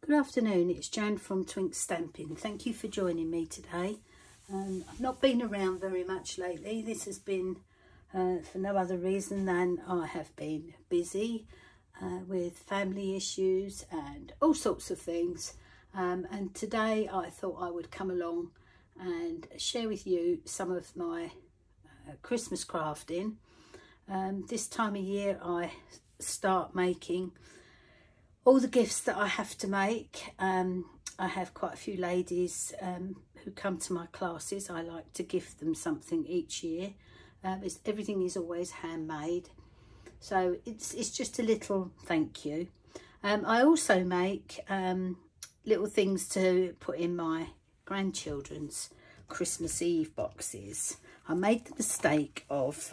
Good afternoon, it's Jan from Twink Stamping. Thank you for joining me today. I've not been around very much lately. This has been for no other reason than I have been busy with family issues and all sorts of things. And today I thought I would come along and share with you some of my Christmas crafting. This time of year I start making all the gifts that I have to make. I have quite a few ladies who come to my classes. I like to gift them something each year. Everything is always handmade, so it's just a little thank you. I also make little things to put in my grandchildren's Christmas Eve boxes. I made the mistake of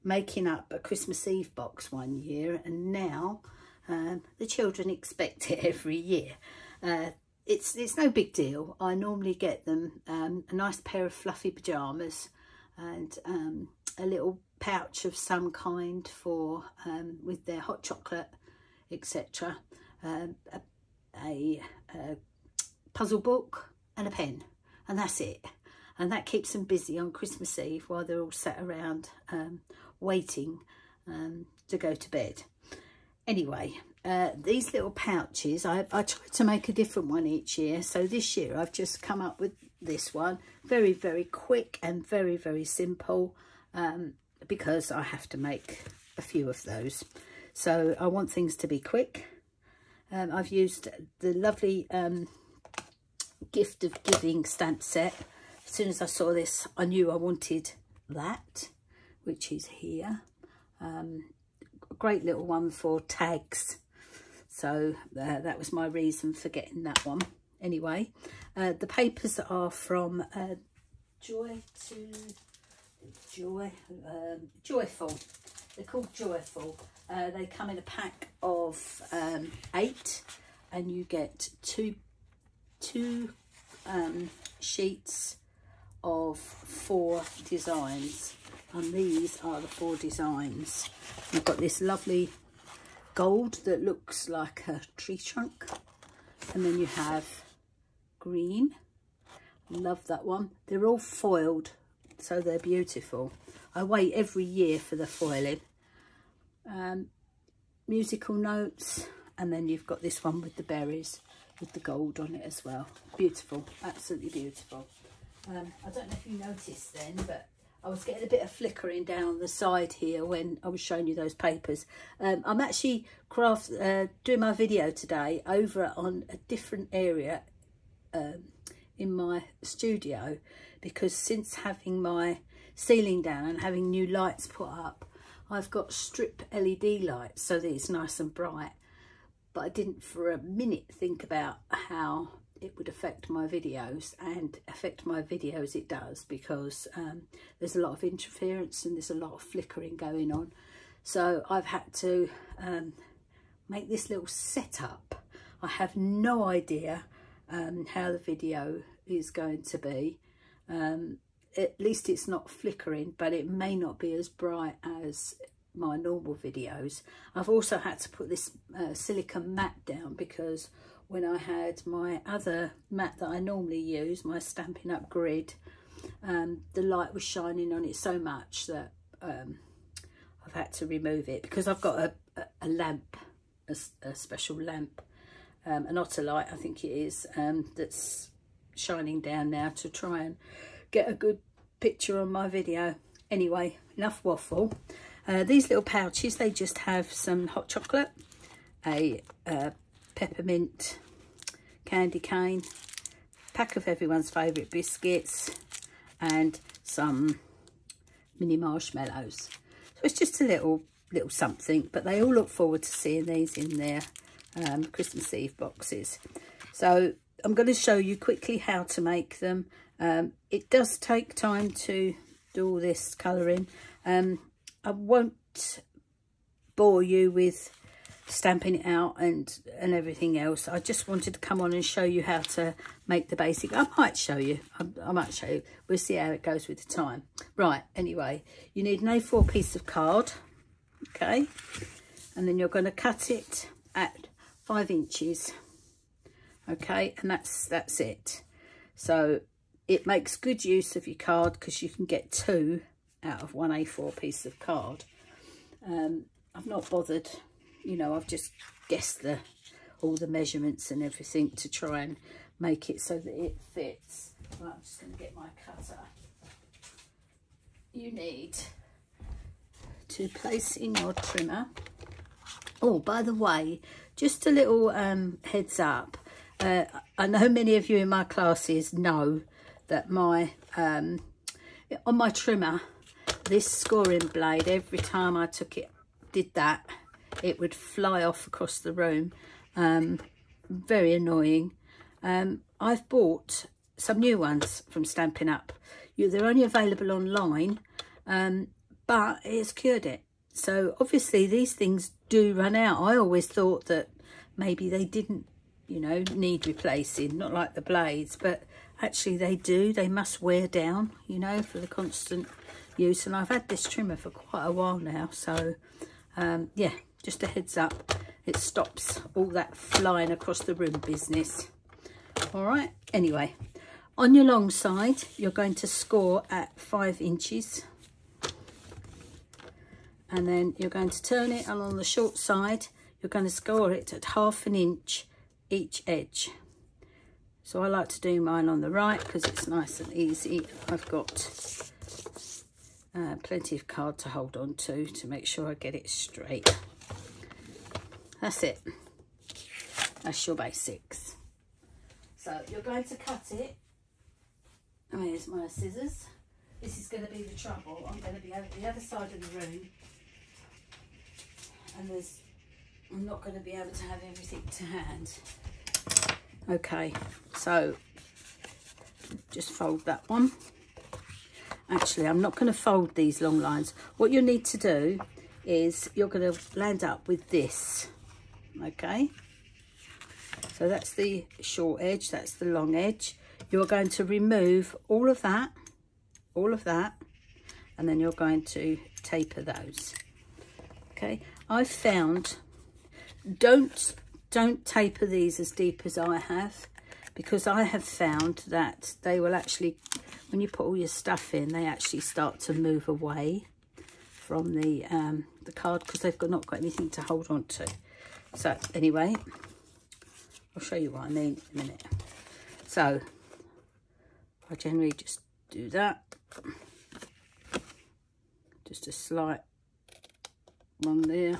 making up a Christmas Eve box one year, and now the children expect it every year. It's no big deal. I normally get them a nice pair of fluffy pyjamas and a little pouch of some kind for with their hot chocolate, etc. A puzzle book and a pen, and that's it. And that keeps them busy on Christmas Eve while they're all sat around waiting to go to bed. Anyway, these little pouches, I try to make a different one each year. So this year I've just come up with this one. Very, very quick and very, very simple, because I have to make a few of those. So I want things to be quick. I've used the lovely Gift of Giving stamp set. As soon as I saw this, I knew I wanted that, which is here. A great little one for tags, so that was my reason for getting that one. Anyway, the papers are from Joyful. They're called Joyful. They come in a pack of 8, and you get two sheets of 4 designs, and these are the 4 designs. You've got this lovely gold that looks like a tree trunk, and then you have green. Love that one. They're all foiled, so they're beautiful. I wait every year for the foiling. Musical notes, and then you've got this one with the berries with the gold on it as well. Beautiful, absolutely beautiful. I don't know if you noticed then, but I was getting a bit of flickering down the side here when I was showing you those papers. I'm actually doing my video today over on a different area in my studio, because since having my ceiling down and having new lights put up, I've got strip LED lights, so that it's nice and bright. But I didn't for a minute think about how it would affect my videos, and affect my videos it does, because there's a lot of interference and there's a lot of flickering going on. So I've had to make this little setup. I have no idea how the video is going to be. At least it's not flickering, but it may not be as bright as my normal videos. I've also had to put this silicone mat down, because when I had my other mat that I normally use, my Stampin' Up grid, the light was shining on it so much that I've had to remove it, because I've got a lamp, a special lamp, an Otolite I think it is, that's shining down now to try and get a good picture on my video. Anyway, enough waffle. These little pouches, they just have some hot chocolate, a peppermint candy cane, pack of everyone's favourite biscuits, and some mini marshmallows. So it's just a little something, but they all look forward to seeing these in their Christmas Eve boxes. So I'm going to show you quickly how to make them. It does take time to do all this colouring. I won't bore you with stamping it out and everything else. I just wanted to come on and show you how to make the basic. I might show you. I might show you. We'll see how it goes with the time. Right, anyway, you need an A4 piece of card, okay? And then you're going to cut it at 5 inches. Okay, and that's it. So it makes good use of your card because you can get 2 out of 1 A4 piece of card. I've not bothered, you know, I've just guessed all the measurements and everything to try and make it so that it fits. Right, I'm just going to get my cutter. You need to place in your trimmer. Oh, by the way, just a little heads up. I know many of you in my classes know that my on my trimmer, this scoring blade, every time I did that, it would fly off across the room. Very annoying. I've bought some new ones from Stampin' Up. They're only available online, but it's cured it. So obviously these things do run out. I always thought that maybe they didn't, you know, need replacing, not like the blades, but actually they do. They must wear down, you know, for the constant use. And I've had this trimmer for quite a while now, so yeah, just a heads up. It stops all that flying across the room business. All right, anyway, on your long side, you're going to score at 5 inches. And then you're going to turn it, and on the short side, you're going to score it at 1/2 inch each edge. So I like to do mine on the right because it's nice and easy. I've got plenty of card to hold on to make sure I get it straight. That's it. That's your basics. So you're going to cut it. Oh, here's my scissors. This is going to be the trouble. I'm going to be over the other side of the room, and I'm not going to be able to have everything to hand. Okay, so just fold that one. Actually, I'm not going to fold these long lines. What you need to do is you're going to land up with this. Okay, so that's the short edge, that's the long edge. You're going to remove all of that, and then you're going to taper those. Okay, I've found, don't taper these as deep as I have, because I have found that they will actually, when you put all your stuff in, they actually start to move away from the card because they've not got anything to hold on to. So anyway, I'll show you what I mean in a minute. So I generally just do that, just a slight one there,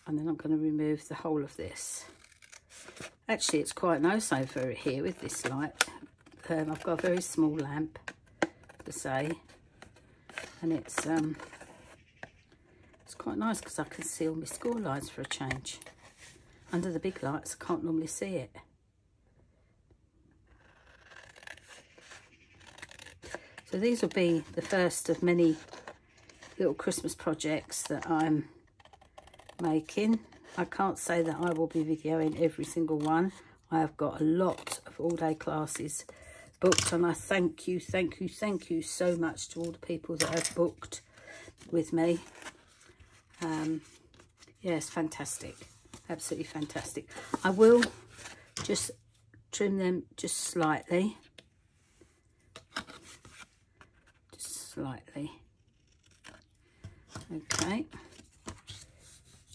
and then I'm going to remove the whole of this. Actually, it's quite nice over here with this light. I've got a very small lamp, to say, and it's quite nice because I can see all my score lines for a change. Under the big lights, I can't normally see it. So these will be the first of many little Christmas projects that I'm making. I can't say that I will be videoing every single one. I have got a lot of all-day classes booked, and I thank you so much to all the people that have booked with me. Yeah, it's fantastic, absolutely fantastic. I will just trim them just slightly, okay.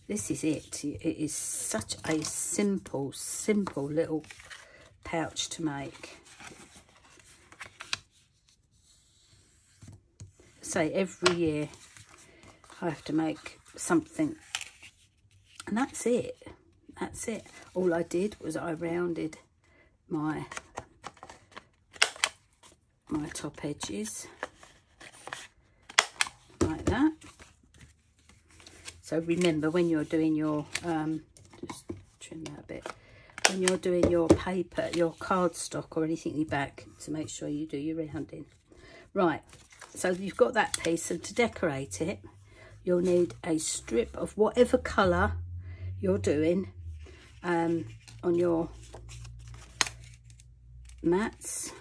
This is it. It is such a simple little pouch to make. Say every year I have to make something, and that's it. All I did was I rounded my top edges like that. So remember, when you're doing your just trim that a bit, when you're doing your paper, your cardstock or anything in your back, to make sure you do your rounding. Right, so you've got that piece, and to decorate it, you'll need a strip of whatever colour you're doing on your mats.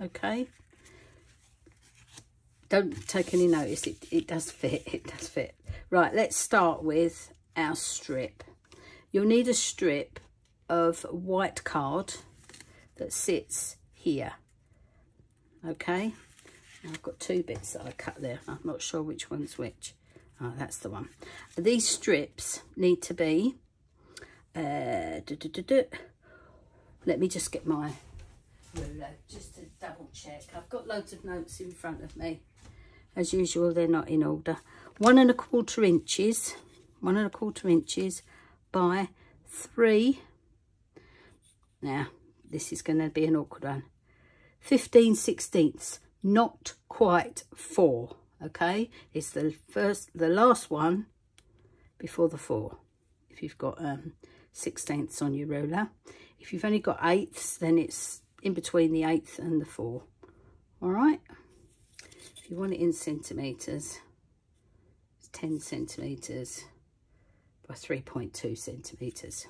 Okay, don't take any notice, it does fit, Right, let's start with our strip. You'll need a strip of white card that sits here. Okay, now I've got 2 bits that I cut there. I'm not sure which one's which. Oh, that's the one. These strips need to be let me just get my ruler just to double check. I've got loads of notes in front of me. As usual, they're not in order. 1 1/4 inches, 1 1/4 inches by 3. Now, this is going to be an awkward one. 15/16, not quite 4. Okay, it's the last one before the 4. If you've got 16ths on your ruler. If you've only got 8ths, then it's in between the 8th and the 4. All right. If you want it in centimetres, it's 10 centimetres by 3.2 centimetres.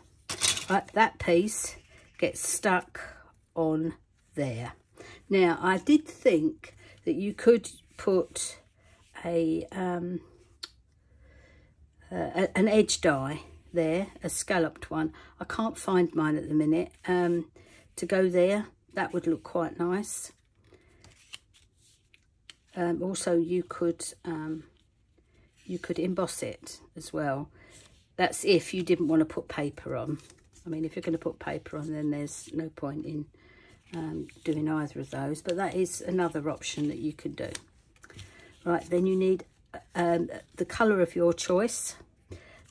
Right, that piece gets stuck on there. Now, I did think that you could put an edge die there, a scalloped one. I can't find mine at the minute to go there. That would look quite nice. Also, you could emboss it as well. That's if you didn't want to put paper on. I mean, if you're going to put paper on, then there's no point in doing either of those. But that is another option that you could do. Right, then you need the colour of your choice.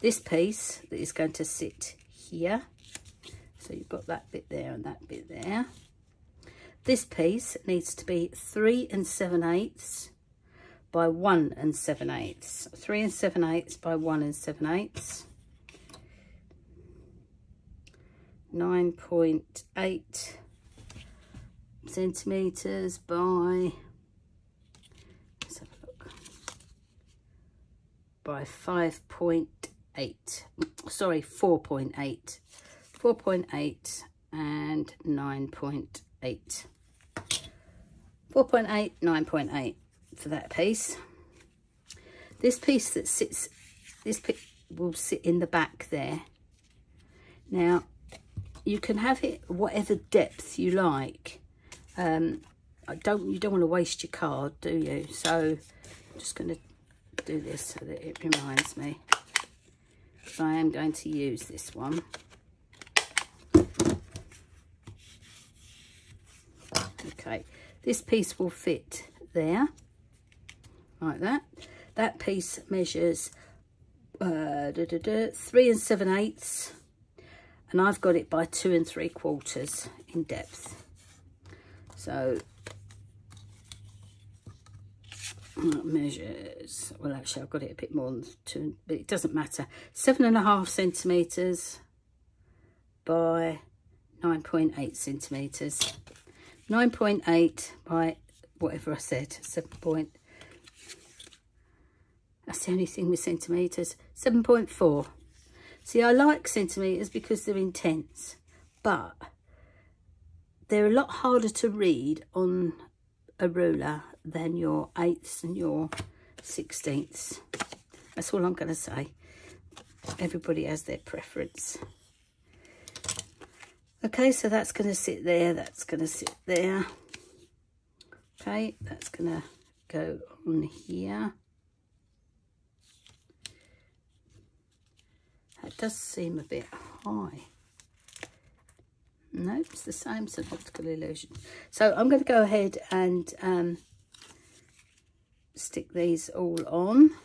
This piece that is going to sit here. So you've got that bit there and that bit there. This piece needs to be 3 7/8 by 1 7/8. 3 7/8 by 1 7/8. 9.8 centimetres by, let's have a look, by 5.8, sorry, 4.8. 4.8 and 9.8. 4.8, 9.8 for that piece. This piece that sits, this will sit in the back there. Now, you can have it whatever depth you like. You don't want to waste your card, do you? So I'm just going to do this so that it reminds me. So I am going to use this one. Okay, this piece will fit there, like that. That piece measures 3 7/8, and I've got it by 2 3/4 in depth. So that measures, well, actually I've got it a bit more than 2, but it doesn't matter. 7.5 centimetres by 9.8 centimetres. 9.8 by whatever I said, 7. That's the only thing with centimetres. 7.4. See, I like centimetres because they're intense, but they're a lot harder to read on a ruler than your 8ths and your 16ths. That's all I'm going to say. Everybody has their preference. Okay, so that's going to sit there, that's going to sit there. Okay, that's going to go on here. That does seem a bit high. No, it's the same, it's an optical illusion. So I'm going to go ahead and stick these all on.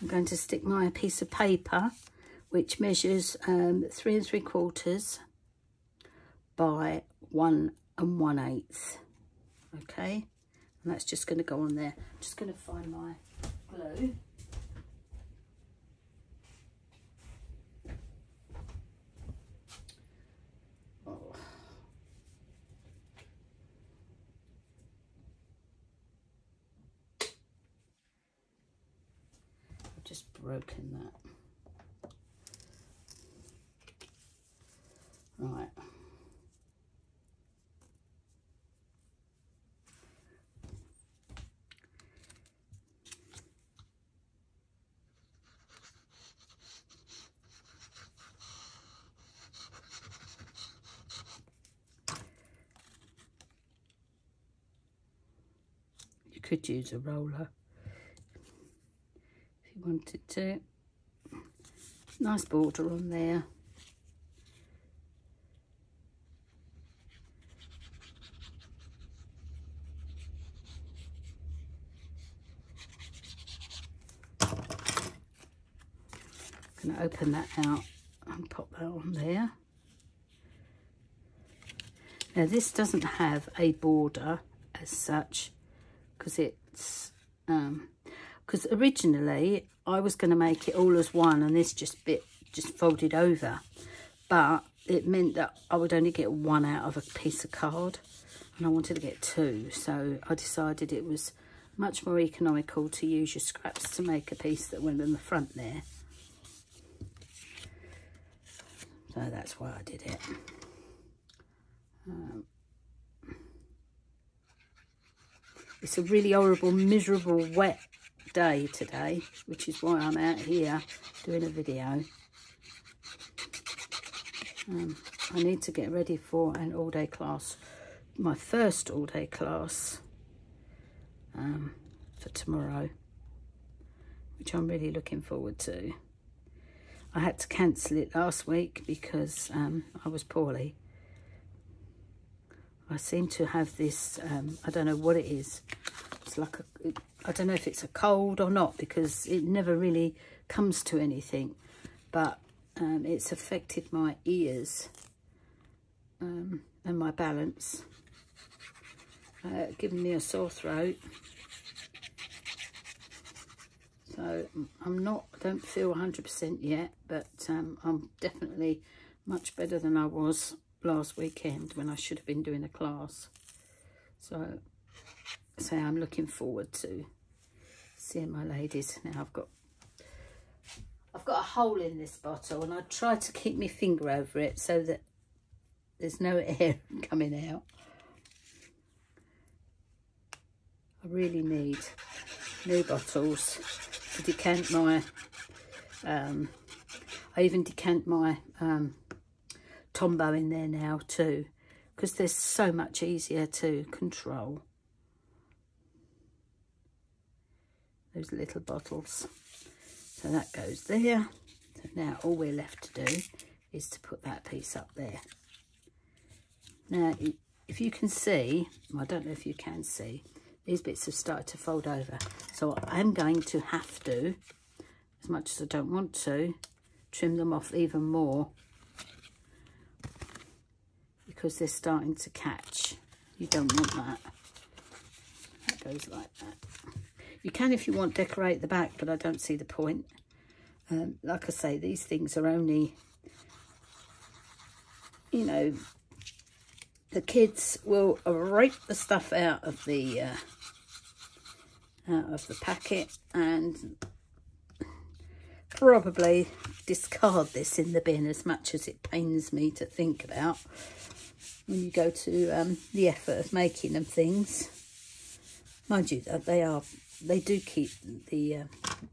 I'm going to stick my piece of paper, which measures 3 3/4 by 1 1/8. Okay, and that's just going to go on there. I'm just going to find my glue. Oh. I've just broken that. Right. could use a roller if you wanted to. Nice border on there. I'm going to open that out and pop that on there. Now this doesn't have a border as such, because it's because originally I was going to make it all as one and this just folded over, but it meant that I would only get one out of a piece of card and I wanted to get two, so I decided it was much more economical to use your scraps to make a piece that went in the front there. So that's why I did it. It's a really horrible, miserable, wet day today, which is why I'm out here doing a video. I need to get ready for an all-day class, my first all-day class for tomorrow, which I'm really looking forward to. I had to cancel it last week because I was poorly. I seem to have this, I don't know what it is. It's like, I don't know if it's a cold or not, because it never really comes to anything. But it's affected my ears and my balance. Giving me a sore throat. So I don't feel 100% yet, but I'm definitely much better than I was last weekend when I should have been doing a class. So I'm looking forward to seeing my ladies. Now I've got a hole in this bottle and I try to keep my finger over it so that there's no air coming out. I really need new bottles to decant my I even decant my Tombow in there now too, because they're so much easier to control, those little bottles. So that goes there. So now all we're left to do is to put that piece up there. Now if you can see, I don't know if you can see, these bits have started to fold over, so I'm going to have to, as much as I don't want to, trim them off even more, because they're starting to catch. You don't want that. That goes like that. You can, if you want, decorate the back, but I don't see the point. Like I say, these things are only, you know, the kids will rape the stuff out of the packet and probably discard this in the bin, as much as it pains me to think about when you go to the effort of making them things. Mind you, that they do keep the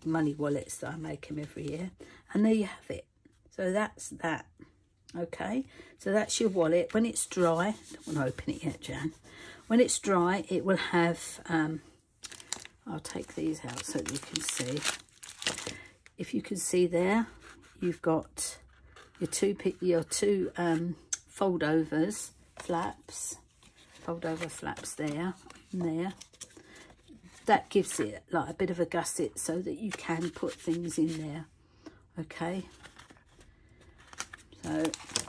money wallets that I make them every year, and there you have it. So that's that. Okay, so that's your wallet. When it's dry, I don't want to open it yet, Jan. When it's dry, it will have, I'll take these out so that you can see. If you can see there, you've got your two fold over flaps there and there. That gives it like a bit of a gusset so that you can put things in there. Okay.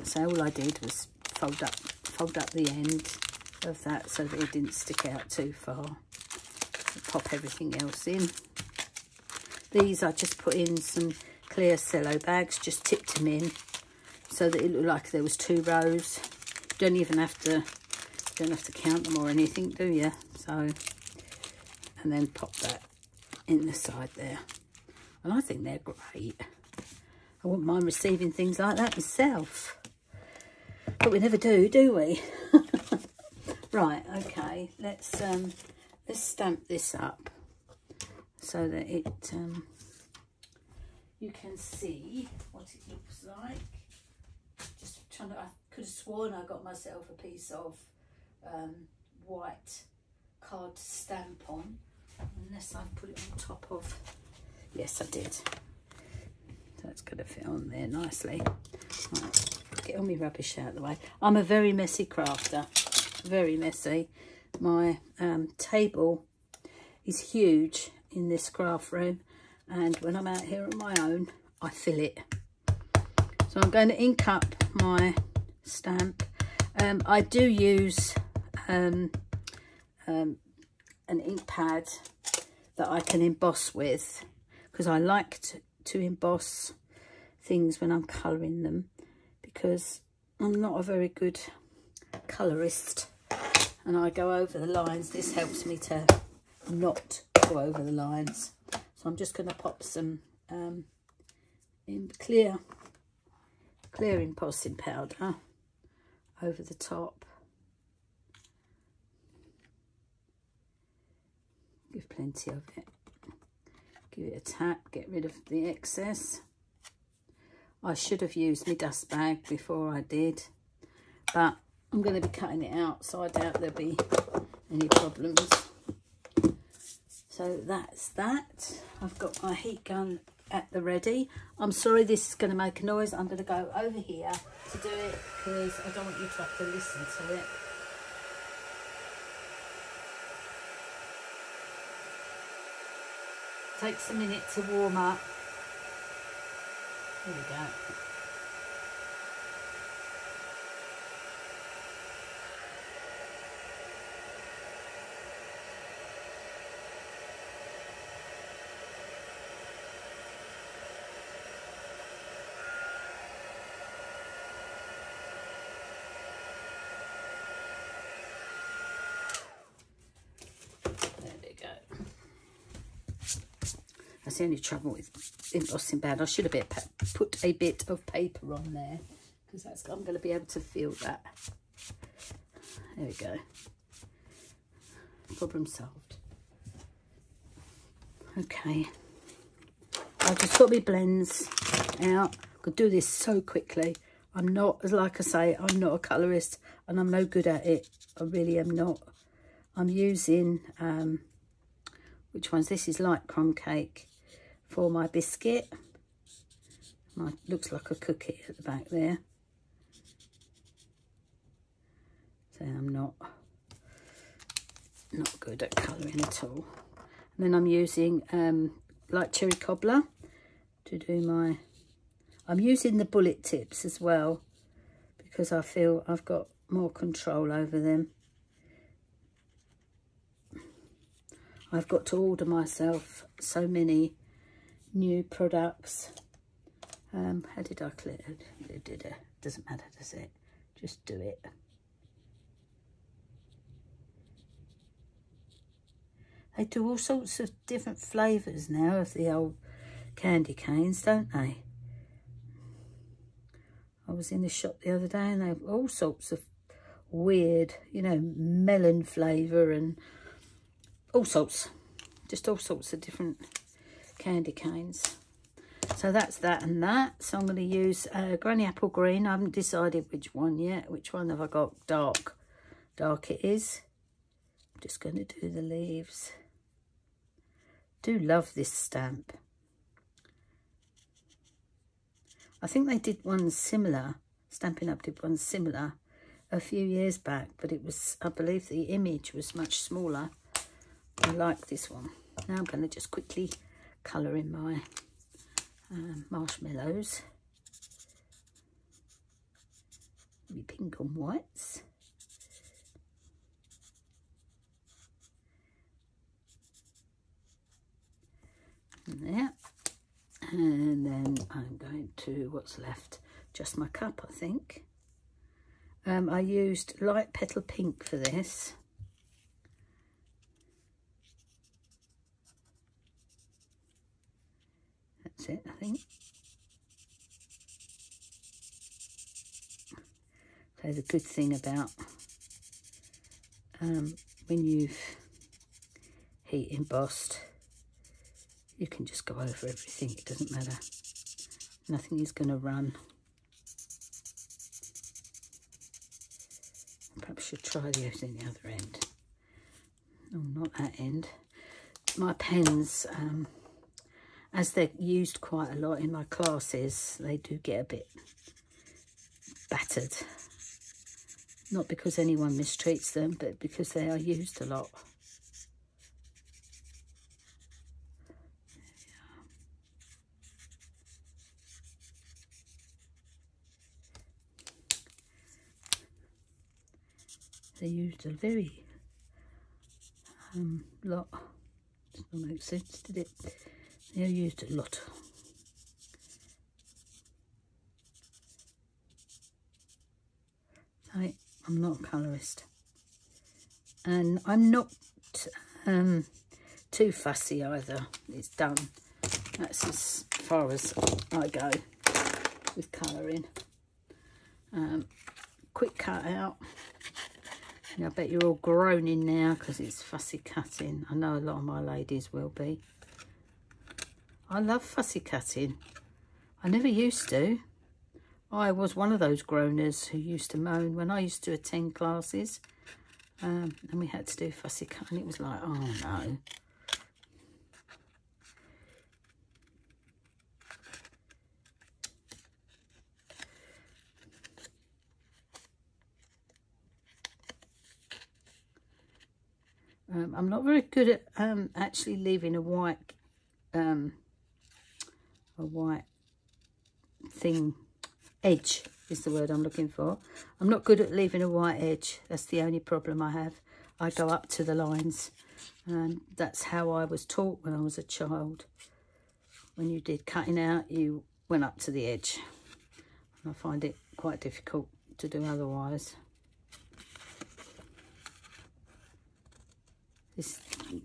So all I did was fold up the end of that so that it didn't stick out too far. Pop everything else in. These I just put in some clear cello bags, just tipped them in so that it looked like there was 2 rows. You don't have to count them or anything, do you? So, and then pop that in the side there. And I think they're great. I wouldn't mind receiving things like that myself. But we never do, do we? Right, okay. Let's stamp this up so that it you can see what it looks like. Just trying to, I could have sworn I got myself a piece of white card to stamp on. unless I put it on top of, yes I did. That's going to fit on there nicely. Right, get all my rubbish out of the way. I'm a very messy crafter, very messy. My table is huge in this craft room, and when I'm out here on my own, I fill it. So I'm going to ink up my stamp. I do use an ink pad that I can emboss with, because I like to emboss things when I'm colouring them, because I'm not a very good colourist and I go over the lines. This helps me to not go over the lines. So I'm just going to pop some clear embossing powder over the top. Give plenty of it. Give it a tap, get rid of the excess. I should have used my dust bag before I did, but I'm going to be cutting it out, so I doubt there'll be any problems. So that's that. I've got my heat gun at the ready. I'm sorry this is going to make a noise. I'm going to go over here to do it because I don't want you to have to listen to it. Takes a minute to warm up. Here we go. That's the only trouble with embossing pad. I should have put a bit of paper on there, because I'm going to be able to feel that. There we go. Problem solved. Okay. I've just got my blends out. I could do this so quickly. I'm not, like I say, I'm not a colourist and I'm no good at it. I really am not. I'm using, which one's this? Is light crumb cake for my biscuit. Looks like a cookie at the back there. So I'm not good at colouring at all. And then I'm using light cherry cobbler to do my, I'm using the bullet tips as well, because I feel I've got more control over them. I've got to order myself so many new products. How did I clear it? Doesn't matter, does it? Just do it. They do all sorts of different flavours now of the old candy canes, don't they? I was in the shop the other day and they have all sorts of weird, you know, melon flavour and all sorts, just all sorts of different candy canes. So that's that and that. So I'm going to use Granny Apple Green. I haven't decided which one yet. Which one have I got? Dark it is. I'm just going to do the leaves. Do love this stamp. I think they did one similar, Stampin' Up did one similar a few years back, but it was, I believe the image was much smaller. I like this one. Now I'm going to just quickly colour in my marshmallows. Maybe pink and whites. There. And then I'm going to, what's left? Just my cup, I think. I used light petal pink for this. That's it, I think. So the good thing about when you've heat embossed, you can just go over everything, it doesn't matter. Nothing is going to run. Perhaps should try using the other end. Oh, not that end. my pens, as they're used quite a lot in my classes, they do get a bit battered. Not because anyone mistreats them, but because they are used a lot. They used a very lot. Doesn't make sense, did it? They used a lot. So I'm not a colourist, and I'm not too fussy either. It's done. That's as far as I go with colouring. Quick cut out. I bet you're all groaning now because it's fussy cutting. I know a lot of my ladies will be. I love fussy cutting. I never used to. I was one of those groaners who used to moan when I used to attend classes, and we had to do fussy cutting. It was like, oh no. I'm not very good at actually leaving a white thing, edge is the word I'm looking for. I'm not good at leaving a white edge. That's the only problem I have. I go up to the lines, and that's how I was taught when I was a child. When you did cutting out, you went up to the edge, and I find it quite difficult to do otherwise.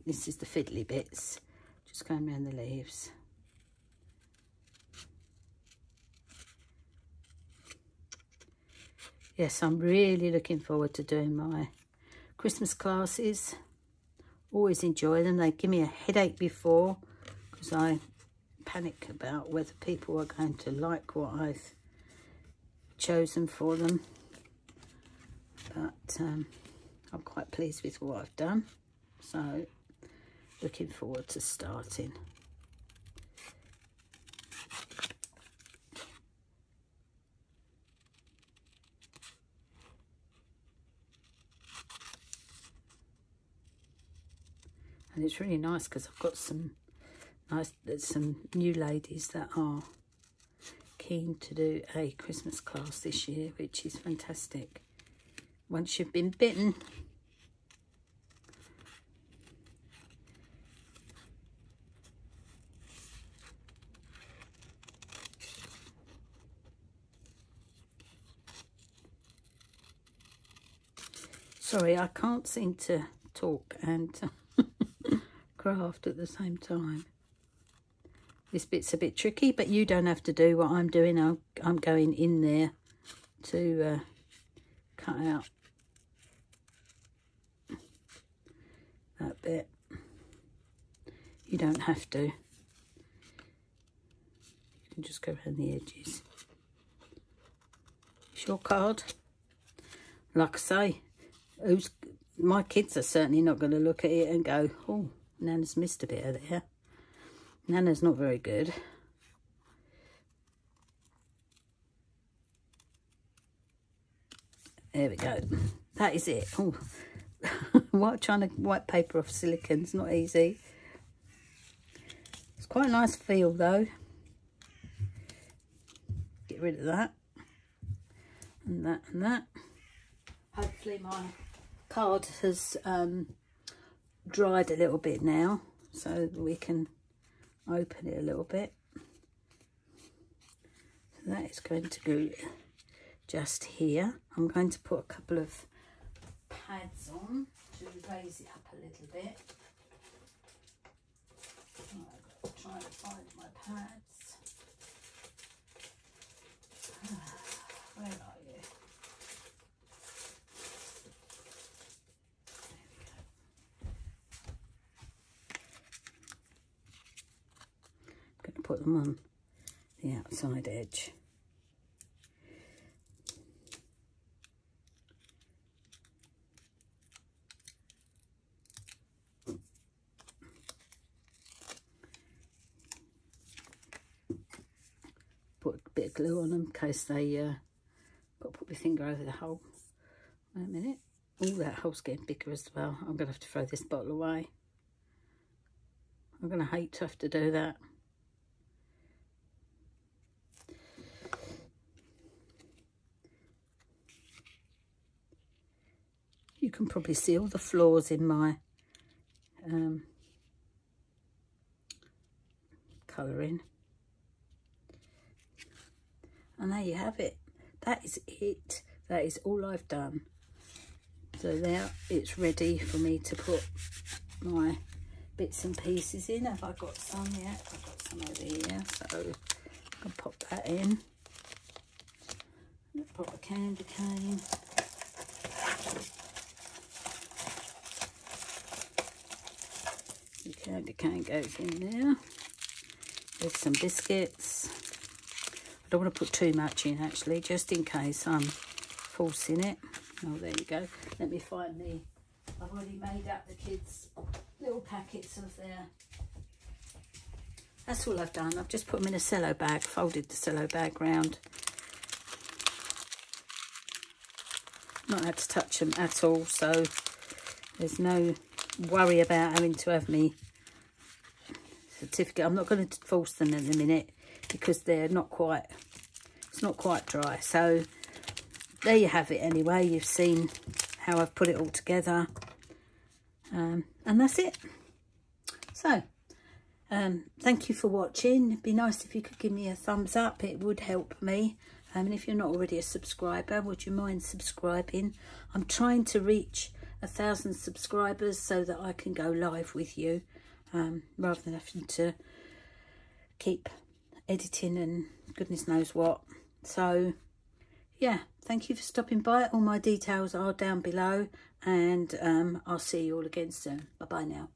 This is the fiddly bits, just going around the leaves. Yes, I'm really looking forward to doing my Christmas classes. Always enjoy them. They give me a headache before because I panic about whether people are going to like what I've chosen for them. But I'm quite pleased with what I've done. So, looking forward to starting. And it's really nice because I've got some new ladies that are keen to do a Christmas class this year, which is fantastic. Once you've been bitten, sorry, I can't seem to talk and craft at the same time. This bit's a bit tricky, but you don't have to do what I'm doing. I'm going in there to cut out that bit. You don't have to. You can just go around the edges. It's your card. Like I say, my kids are certainly not going to look at it and go, oh, Nana's missed a bit of there. Nana's not very good. There we go. That is it. Oh, trying to wipe paper off silicon's not easy. It's quite a nice feel though. Get rid of that. And that and that. Hopefully my card has dried a little bit now, so that we can open it a little bit. So that is going to go just here. I'm going to put a couple of pads on to raise it up a little bit. I've got to try and find my pads. Where are you? Put them on the outside edge. glue on them in case they got to put my finger over the hole. Wait a minute. Oh, that hole's getting bigger as well. I'm going to have to throw this bottle away. I'm going to hate to have to do that. You can probably see all the flaws in my colouring. And there you have it. That is it. That is all I've done. So there, it's ready for me to put my bits and pieces in. Have I got some yet? I've got some over here, so I can pop that in. Pop a candy cane. The candy cane goes in there. There's some biscuits. I don't want to put too much in actually, just in case I'm forcing it. Oh, there you go. Let me find the, I've already made up the kids' little packets of their, that's all I've done. I've just put them in a cello bag, folded the cello bag round. Not had to touch them at all, so there's no worry about having to have me certificate. I'm not going to force them in a minute because they're not quite, it's not quite dry. So there you have it anyway. You've seen how I've put it all together, and that's it. So thank you for watching. It'd be nice if you could give me a thumbs up, it would help me. And if you're not already a subscriber, would you mind subscribing? I'm trying to reach 1,000 subscribers so that I can go live with you, rather than having to keep editing and goodness knows what. So yeah, thank you for stopping by. All my details are down below, and I'll see you all again soon. Bye bye now.